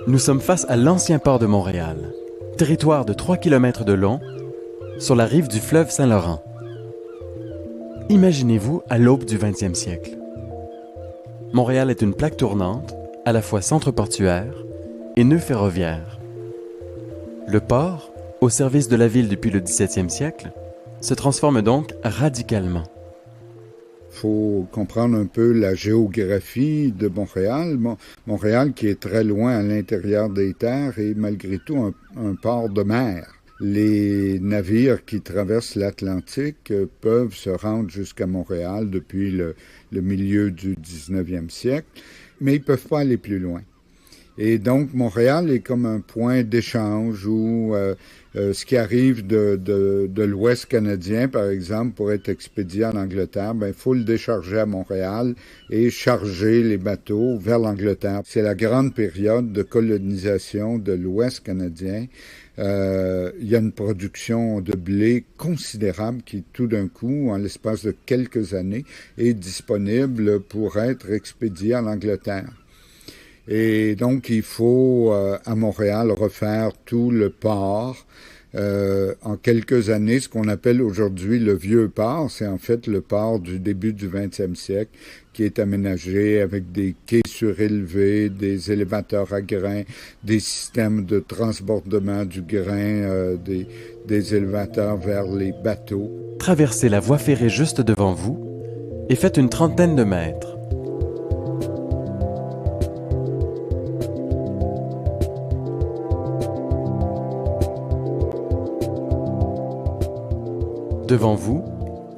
Nous sommes face à l'ancien port de Montréal, territoire de 3 km de long, sur la rive du fleuve Saint-Laurent. Imaginez-vous à l'aube du 20e siècle. Montréal est une plaque tournante, à la fois centre portuaire et nœud ferroviaire. Le port, au service de la ville depuis le 17e siècle, se transforme donc radicalement. Il faut comprendre un peu la géographie de Montréal. Montréal qui est très loin à l'intérieur des terres et malgré tout un port de mer. Les navires qui traversent l'Atlantique peuvent se rendre jusqu'à Montréal depuis le milieu du 19e siècle, mais ils ne peuvent pas aller plus loin. Et donc, Montréal est comme un point d'échange où ce qui arrive de l'Ouest canadien, par exemple, pour être expédié en Angleterre, il faut le décharger à Montréal et charger les bateaux vers l'Angleterre. C'est la grande période de colonisation de l'Ouest canadien. Il y a une production de blé considérable qui, tout d'un coup, en l'espace de quelques années, est disponible pour être expédié en Angleterre. Et donc, il faut, à Montréal, refaire tout le port. En quelques années, ce qu'on appelle aujourd'hui le vieux port, c'est en fait le port du début du 20e siècle qui est aménagé avec des quais surélevés, des élévateurs à grains, des systèmes de transbordement du grain, des élévateurs vers les bateaux. Traversez la voie ferrée juste devant vous et faites une trentaine de mètres. Devant vous,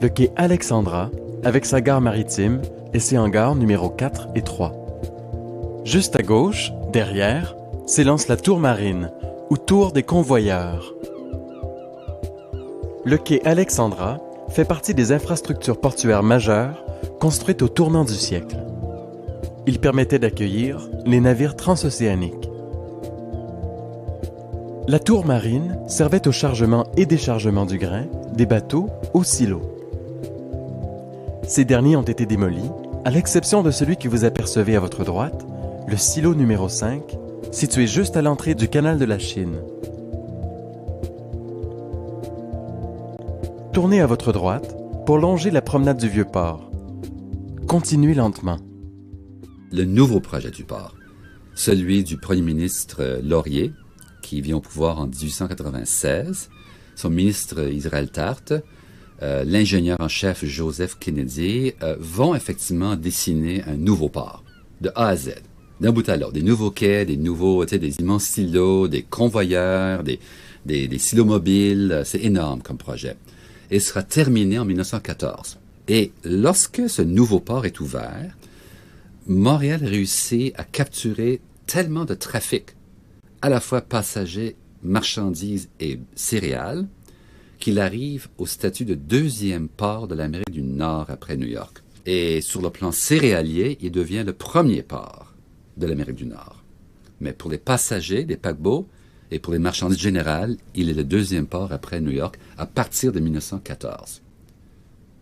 le quai Alexandra, avec sa gare maritime et ses hangars numéros 4 et 3. Juste à gauche, derrière, s'élance la tour marine, ou tour des convoyeurs. Le quai Alexandra fait partie des infrastructures portuaires majeures construites au tournant du siècle. Il permettait d'accueillir les navires transocéaniques. La tour marine servait au chargement et déchargement du grain des bateaux au silo. Ces derniers ont été démolis, à l'exception de celui que vous apercevez à votre droite, le silo numéro 5, situé juste à l'entrée du canal de la Chine. Tournez à votre droite pour longer la promenade du Vieux-Port. Continuez lentement. Le nouveau projet du port, celui du premier ministre Laurier, qui vient au pouvoir en 1896, son ministre Israël Tarte, l'ingénieur en chef Joseph Kennedy vont effectivement dessiner un nouveau port, de A à Z, d'un bout à l'autre, des nouveaux quais, des immenses silos, des convoyeurs, des silos mobiles, c'est énorme comme projet. Et sera terminé en 1914. Et lorsque ce nouveau port est ouvert, Montréal réussit à capturer tellement de trafic, à la fois passagers, marchandises et céréales, qu'il arrive au statut de deuxième port de l'Amérique du Nord après New York. Et sur le plan céréalier, il devient le premier port de l'Amérique du Nord. Mais pour les passagers, des paquebots, et pour les marchandises générales, il est le deuxième port après New York à partir de 1914.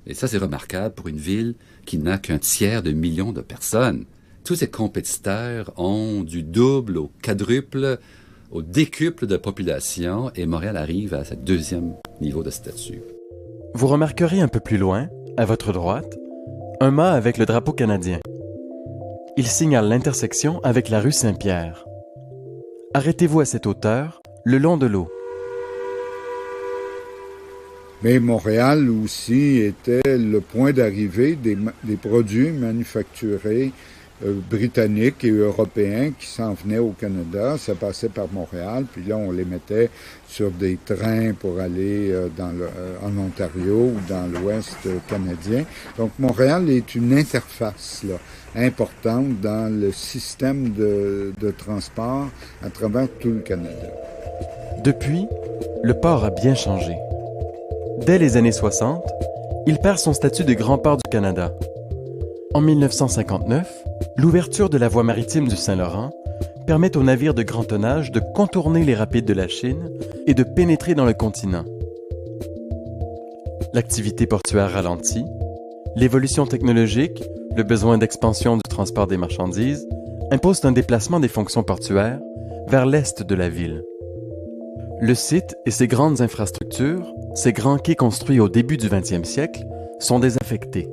Et ça, c'est remarquable pour une ville qui n'a qu'un tiers de million de personnes. Tous ces compétiteurs ont du double au quadruple, au décuple de population, et Montréal arrive à ce deuxième niveau de statut. Vous remarquerez un peu plus loin, à votre droite, un mât avec le drapeau canadien. Il signale l'intersection avec la rue Saint-Pierre. Arrêtez-vous à cette hauteur, le long de l'eau. Mais Montréal aussi était le point d'arrivée des produits manufacturés britanniques et européens qui s'en venaient au Canada. Ça passait par Montréal, puis là, on les mettait sur des trains pour aller en Ontario ou dans l'Ouest canadien. Donc, Montréal est une interface là, importante dans le système de transport à travers tout le Canada. Depuis, le port a bien changé. Dès les années 60, il perd son statut de grand port du Canada. En 1959, l'ouverture de la voie maritime du Saint-Laurent permet aux navires de grand tonnage de contourner les rapides de la Chine et de pénétrer dans le continent. L'activité portuaire ralentit, l'évolution technologique, le besoin d'expansion du transport des marchandises imposent un déplacement des fonctions portuaires vers l'est de la ville. Le site et ses grandes infrastructures, ces grands quais construits au début du 20e siècle, sont désaffectés.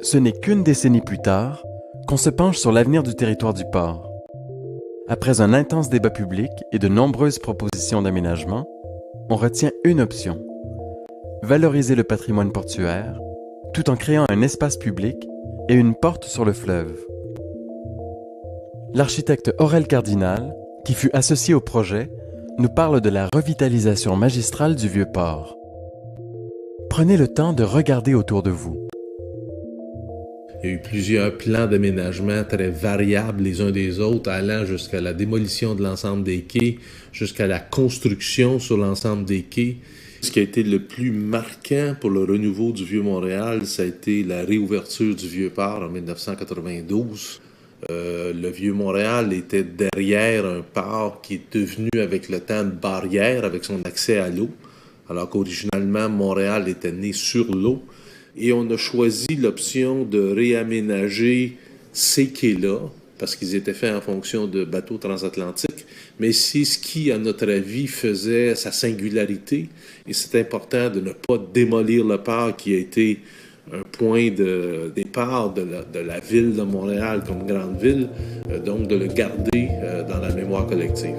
Ce n'est qu'une décennie plus tard qu'on se penche sur l'avenir du territoire du port. Après un intense débat public et de nombreuses propositions d'aménagement, on retient une option: valoriser le patrimoine portuaire, tout en créant un espace public et une porte sur le fleuve. L'architecte Aurel Cardinal, qui fut associé au projet, nous parle de la revitalisation magistrale du vieux port. Prenez le temps de regarder autour de vous. Il y a eu plusieurs plans d'aménagement très variables les uns des autres, allant jusqu'à la démolition de l'ensemble des quais, jusqu'à la construction sur l'ensemble des quais. Ce qui a été le plus marquant pour le renouveau du Vieux-Montréal, ça a été la réouverture du Vieux-Port en 1992. Le Vieux-Montréal était derrière un port qui est devenu avec le temps une barrière avec son accès à l'eau, alors qu'originalement Montréal était né sur l'eau. Et on a choisi l'option de réaménager ces quais-là, parce qu'ils étaient faits en fonction de bateaux transatlantiques, mais c'est ce qui, à notre avis, faisait sa singularité. Et c'est important de ne pas démolir le port qui a été un point de départ de la ville de Montréal comme grande ville, donc de le garder dans la mémoire collective.